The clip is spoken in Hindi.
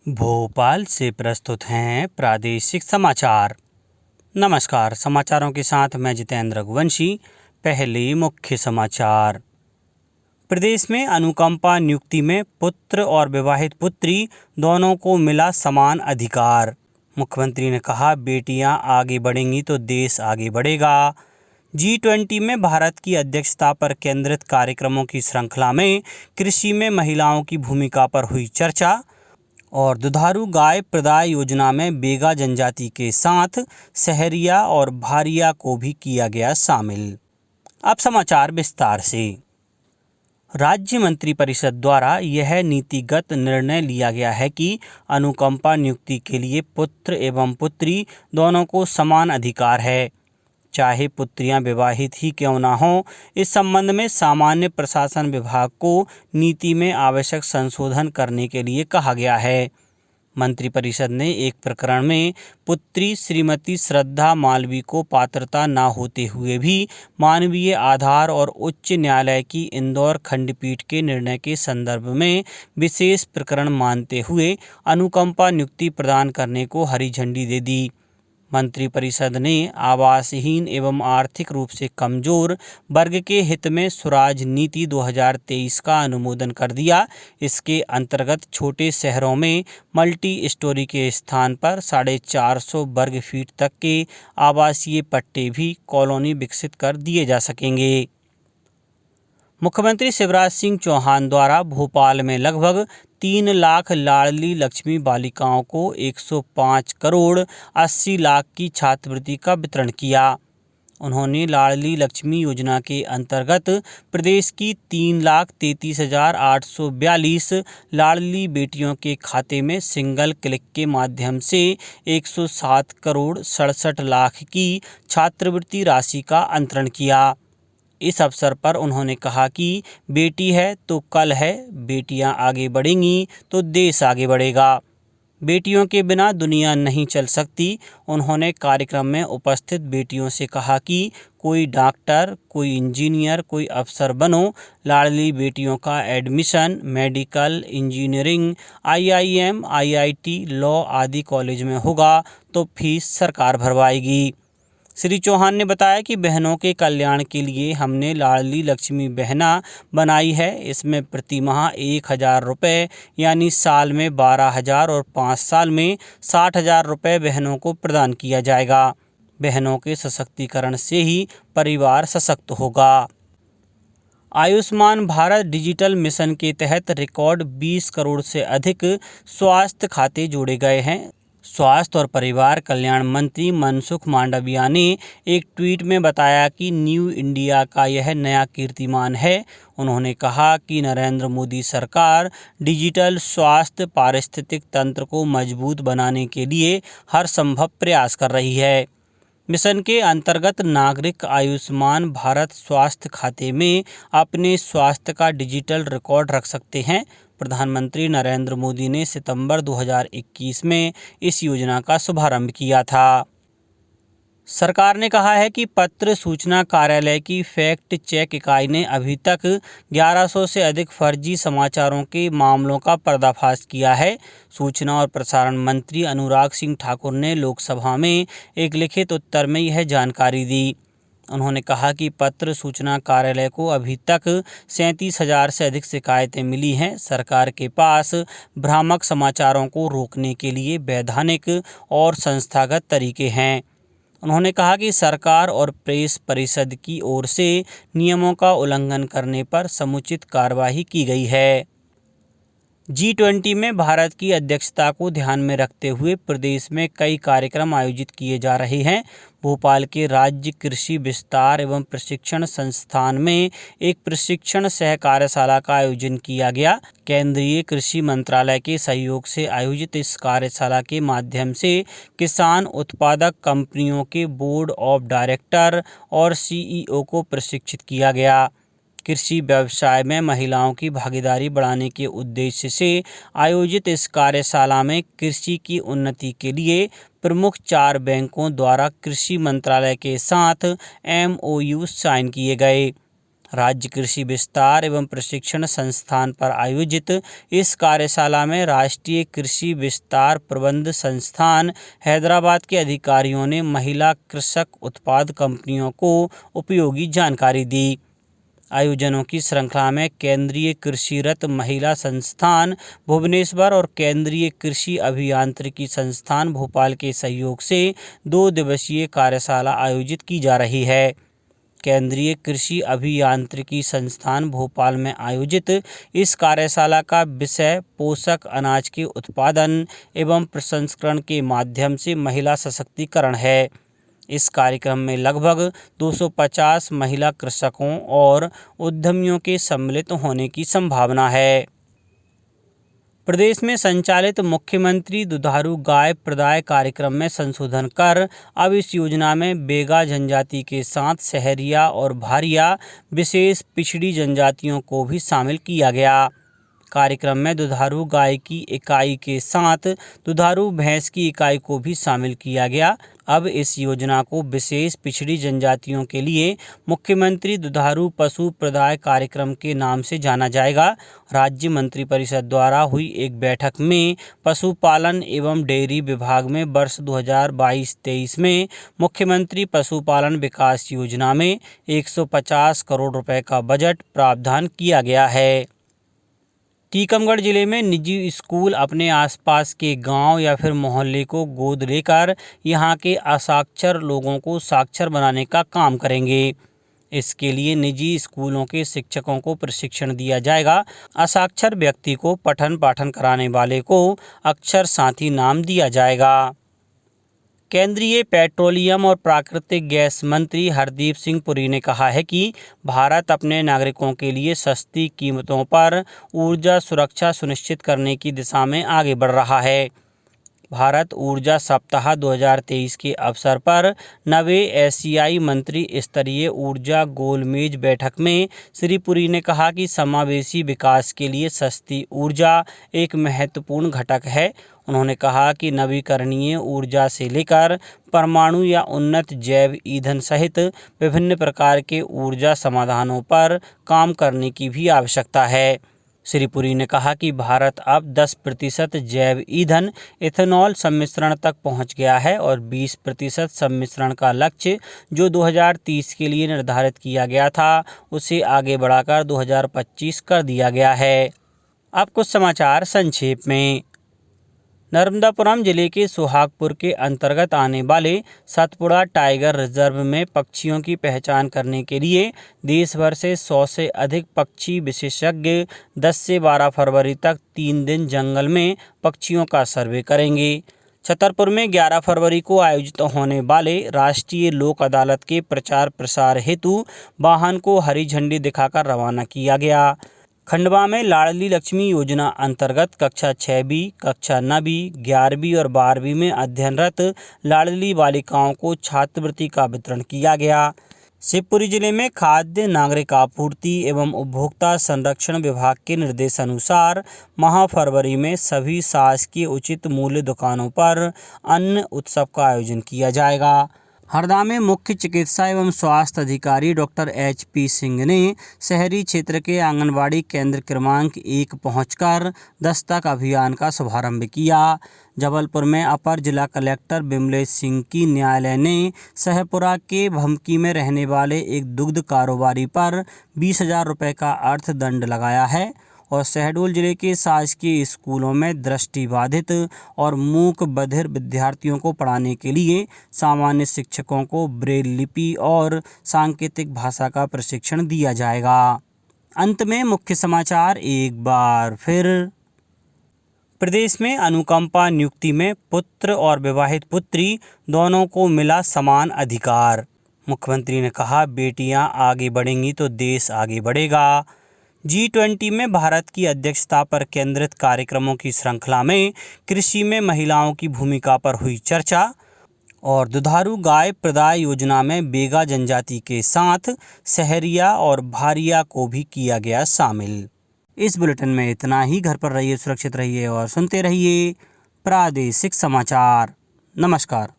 भोपाल से प्रस्तुत हैं प्रादेशिक समाचार। नमस्कार, समाचारों के साथ मैं जितेंद्र रघुवंशी। पहले मुख्य समाचार। प्रदेश में अनुकंपा नियुक्ति में पुत्र और विवाहित पुत्री दोनों को मिला समान अधिकार। मुख्यमंत्री ने कहा, बेटियां आगे बढ़ेंगी तो देश आगे बढ़ेगा। G20 में भारत की अध्यक्षता पर केंद्रित कार्यक्रमों की श्रृंखला में कृषि में महिलाओं की भूमिका पर हुई चर्चा। और दुधारू गाय प्रदाय योजना में बेगा जनजाति के साथ सहरिया और भारिया को भी किया गया शामिल। अब समाचार विस्तार से। राज्य मंत्रिपरिषद द्वारा यह नीतिगत निर्णय लिया गया है कि अनुकंपा नियुक्ति के लिए पुत्र एवं पुत्री दोनों को समान अधिकार है, चाहे पुत्रियां विवाहित ही क्यों ना हों। इस संबंध में सामान्य प्रशासन विभाग को नीति में आवश्यक संशोधन करने के लिए कहा गया है। मंत्रिपरिषद ने एक प्रकरण में पुत्री श्रीमती श्रद्धा मालवी को पात्रता न होते हुए भी मानवीय आधार और उच्च न्यायालय की इंदौर खंडपीठ के निर्णय के संदर्भ में विशेष प्रकरण मानते हुए अनुकंपा नियुक्ति प्रदान करने को हरी झंडी दे दी। मंत्रिपरिषद ने आवासहीन एवं आर्थिक रूप से कमजोर वर्ग के हित में स्वराज नीति 2023 का अनुमोदन कर दिया। इसके अंतर्गत छोटे शहरों में मल्टी स्टोरी के स्थान पर 450 वर्ग फीट तक के आवासीय पट्टे भी कॉलोनी विकसित कर दिए जा सकेंगे। मुख्यमंत्री शिवराज सिंह चौहान द्वारा भोपाल में लगभग 3 लाख लाडली लक्ष्मी बालिकाओं को 105 करोड़ 80 लाख की छात्रवृत्ति का वितरण किया। उन्होंने लाडली लक्ष्मी योजना के अंतर्गत प्रदेश की 3,33,842 लाडली बेटियों के खाते में सिंगल क्लिक के माध्यम से 107 करोड़ 67 लाख की छात्रवृत्ति राशि का अंतरण किया। इस अवसर पर उन्होंने कहा कि बेटी है तो कल है, बेटियां आगे बढ़ेंगी तो देश आगे बढ़ेगा। बेटियों के बिना दुनिया नहीं चल सकती। उन्होंने कार्यक्रम में उपस्थित बेटियों से कहा कि कोई डॉक्टर, कोई इंजीनियर, कोई अफसर बनो। लाडली बेटियों का admission medical, engineering, IIM, IIT, law आदि कॉलेज में होगा तो फीस सरकार भरवाएगी। श्री चौहान ने बताया कि बहनों के कल्याण के लिए हमने लाडली लक्ष्मी बहना बनाई है। इसमें प्रति माह 1,000 रुपये यानी साल में 12,000 और 5 साल में 60,000 रुपये बहनों को प्रदान किया जाएगा। बहनों के सशक्तिकरण से ही परिवार सशक्त होगा। आयुष्मान भारत डिजिटल मिशन के तहत रिकॉर्ड 20 करोड़ से अधिक स्वास्थ्य खाते जोड़े गए हैं। स्वास्थ्य और परिवार कल्याण मंत्री मनसुख मांडविया ने एक ट्वीट में बताया कि न्यू इंडिया का यह नया कीर्तिमान है। उन्होंने कहा कि नरेंद्र मोदी सरकार डिजिटल स्वास्थ्य पारिस्थितिक तंत्र को मजबूत बनाने के लिए हर संभव प्रयास कर रही है। मिशन के अंतर्गत नागरिक आयुष्मान भारत स्वास्थ्य खाते में अपने स्वास्थ्य का डिजिटल रिकॉर्ड रख सकते हैं। प्रधानमंत्री नरेंद्र मोदी ने सितंबर 2021 में इस योजना का शुभारंभ किया था। सरकार ने कहा है कि पत्र सूचना कार्यालय की फैक्ट चेक इकाई ने अभी तक 1100 से अधिक फर्जी समाचारों के मामलों का पर्दाफाश किया है। सूचना और प्रसारण मंत्री अनुराग सिंह ठाकुर ने लोकसभा में एक लिखित उत्तर में यह जानकारी दी। उन्होंने कहा कि पत्र सूचना कार्यालय को अभी तक 37,000 से अधिक शिकायतें मिली हैं। सरकार के पास भ्रामक समाचारों को रोकने के लिए वैधानिक और संस्थागत तरीके हैं। उन्होंने कहा कि सरकार और प्रेस परिषद की ओर से नियमों का उल्लंघन करने पर समुचित कार्रवाई की गई है। G20 में भारत की अध्यक्षता को ध्यान में रखते हुए प्रदेश में कई कार्यक्रम आयोजित किए जा रहे हैं। भोपाल के राज्य कृषि विस्तार एवं प्रशिक्षण संस्थान में एक प्रशिक्षण सह कार्यशाला का आयोजन किया गया। केंद्रीय कृषि मंत्रालय के सहयोग से आयोजित इस कार्यशाला के माध्यम से किसान उत्पादक कंपनियों के बोर्ड ऑफ डायरेक्टर और CEO को प्रशिक्षित किया गया। कृषि व्यवसाय में महिलाओं की भागीदारी बढ़ाने के उद्देश्य से आयोजित इस कार्यशाला में कृषि की उन्नति के लिए प्रमुख 4 बैंकों द्वारा कृषि मंत्रालय के साथ MOU साइन किए गए। राज्य कृषि विस्तार एवं प्रशिक्षण संस्थान पर आयोजित इस कार्यशाला में राष्ट्रीय कृषि विस्तार प्रबंध संस्थान हैदराबाद के अधिकारियों ने महिला कृषक उत्पाद कंपनियों को उपयोगी जानकारी दी। आयोजनों की श्रृंखला में केंद्रीय कृषिरत महिला संस्थान भुवनेश्वर और केंद्रीय कृषि अभियांत्रिकी संस्थान भोपाल के सहयोग से 2 दिवसीय कार्यशाला आयोजित की जा रही है। केंद्रीय कृषि अभियांत्रिकी संस्थान भोपाल में आयोजित इस कार्यशाला का विषय पोषक अनाज के उत्पादन एवं प्रसंस्करण के माध्यम से महिला सशक्तिकरण है। इस कार्यक्रम में लगभग 250 महिला कृषकों और उद्यमियों के सम्मिलित होने की संभावना है। प्रदेश में संचालित मुख्यमंत्री दुधारू गाय प्रदाय कार्यक्रम में संशोधन कर अब इस योजना में बेगा जनजाति के साथ सहरिया और भारिया विशेष पिछड़ी जनजातियों को भी शामिल किया गया। कार्यक्रम में दुधारू गाय की इकाई के साथ दुधारू भैंस की इकाई को भी शामिल किया गया। अब इस योजना को विशेष पिछड़ी जनजातियों के लिए मुख्यमंत्री दुधारू पशु प्रदाय कार्यक्रम के नाम से जाना जाएगा। राज्य मंत्रिपरिषद द्वारा हुई एक बैठक में पशुपालन एवं डेयरी विभाग में वर्ष 2022-23 में मुख्यमंत्री पशुपालन विकास योजना में 150 करोड़ रुपए का बजट प्रावधान किया गया है। टीकमगढ़ जिले में निजी स्कूल अपने आसपास के गांव या फिर मोहल्ले को गोद लेकर यहां के असाक्षर लोगों को साक्षर बनाने का काम करेंगे। इसके लिए निजी स्कूलों के शिक्षकों को प्रशिक्षण दिया जाएगा। असाक्षर व्यक्ति को पठन पाठन कराने वाले को अक्षर साथी नाम दिया जाएगा। केंद्रीय पेट्रोलियम और प्राकृतिक गैस मंत्री हरदीप सिंह पुरी ने कहा है कि भारत अपने नागरिकों के लिए सस्ती कीमतों पर ऊर्जा सुरक्षा सुनिश्चित करने की दिशा में आगे बढ़ रहा है। भारत ऊर्जा सप्ताह 2023 के अवसर पर 9वें एशियाई मंत्री स्तरीय ऊर्जा गोलमेज बैठक में श्री पुरी ने कहा कि समावेशी विकास के लिए सस्ती ऊर्जा एक महत्वपूर्ण घटक है। उन्होंने कहा कि नवीकरणीय ऊर्जा से लेकर परमाणु या उन्नत जैव ईंधन सहित विभिन्न प्रकार के ऊर्जा समाधानों पर काम करने की भी आवश्यकता है। श्री पुरी ने कहा कि भारत अब 10% जैव ईंधन इथेनॉल सम्मिश्रण तक पहुंच गया है और 20% सम्मिश्रण का लक्ष्य जो 2030 के लिए निर्धारित किया गया था उसे आगे बढ़ाकर 2025 कर दिया गया है। अब कुछ समाचार संक्षेप में। नर्मदापुरम जिले के सुहागपुर के अंतर्गत आने वाले सतपुड़ा टाइगर रिजर्व में पक्षियों की पहचान करने के लिए देश भर से 100 से अधिक पक्षी विशेषज्ञ 10 से 12 फरवरी तक 3 दिन जंगल में पक्षियों का सर्वे करेंगे। छतरपुर में 11 फरवरी को आयोजित होने वाले राष्ट्रीय लोक अदालत के प्रचार प्रसार हेतु वाहन को हरी झंडी दिखाकर रवाना किया गया। खंडवा में लाडली लक्ष्मी योजना अंतर्गत कक्षा 6वीं, कक्षा 9वीं, 11वीं और 12वीं में अध्ययनरत लाडली बालिकाओं को छात्रवृत्ति का वितरण किया गया। शिवपुरी जिले में खाद्य नागरिक आपूर्ति एवं उपभोक्ता संरक्षण विभाग के निर्देशानुसार माह फरवरी में सभी शासकीय उचित मूल्य दुकानों पर अन्न उत्सव का आयोजन किया जाएगा। हरदा में मुख्य चिकित्सा एवं स्वास्थ्य अधिकारी डॉक्टर HP सिंह ने शहरी क्षेत्र के आंगनबाड़ी केंद्र क्रमांक 1 पहुंचकर दस्तक अभियान का शुभारंभ किया। जबलपुर में अपर जिला कलेक्टर बिमलेश सिंह की न्यायालय ने सहपुरा के भमकी में रहने वाले एक दुग्ध कारोबारी पर 20,000 रुपये का अर्थदंड लगाया है और शहडोल जिले के शासकीय स्कूलों में दृष्टिबाधित और मूक बधिर विद्यार्थियों को पढ़ाने के लिए सामान्य शिक्षकों को ब्रेल लिपि और सांकेतिक भाषा का प्रशिक्षण दिया जाएगा। अंत में मुख्य समाचार एक बार फिर। प्रदेश में अनुकंपा नियुक्ति में पुत्र और विवाहित पुत्री दोनों को मिला समान अधिकार। मुख्यमंत्री ने कहा, बेटियां आगे बढ़ेंगी तो देश आगे बढ़ेगा। G20 में भारत की अध्यक्षता पर केंद्रित कार्यक्रमों की श्रृंखला में कृषि में महिलाओं की भूमिका पर हुई चर्चा और दुधारू गाय प्रदाय योजना में बेगा जनजाति के साथ सहरिया और भारिया को भी किया गया शामिल। इस बुलेटिन में इतना ही। घर पर रहिए, सुरक्षित रहिए और सुनते रहिए प्रादेशिक समाचार। नमस्कार।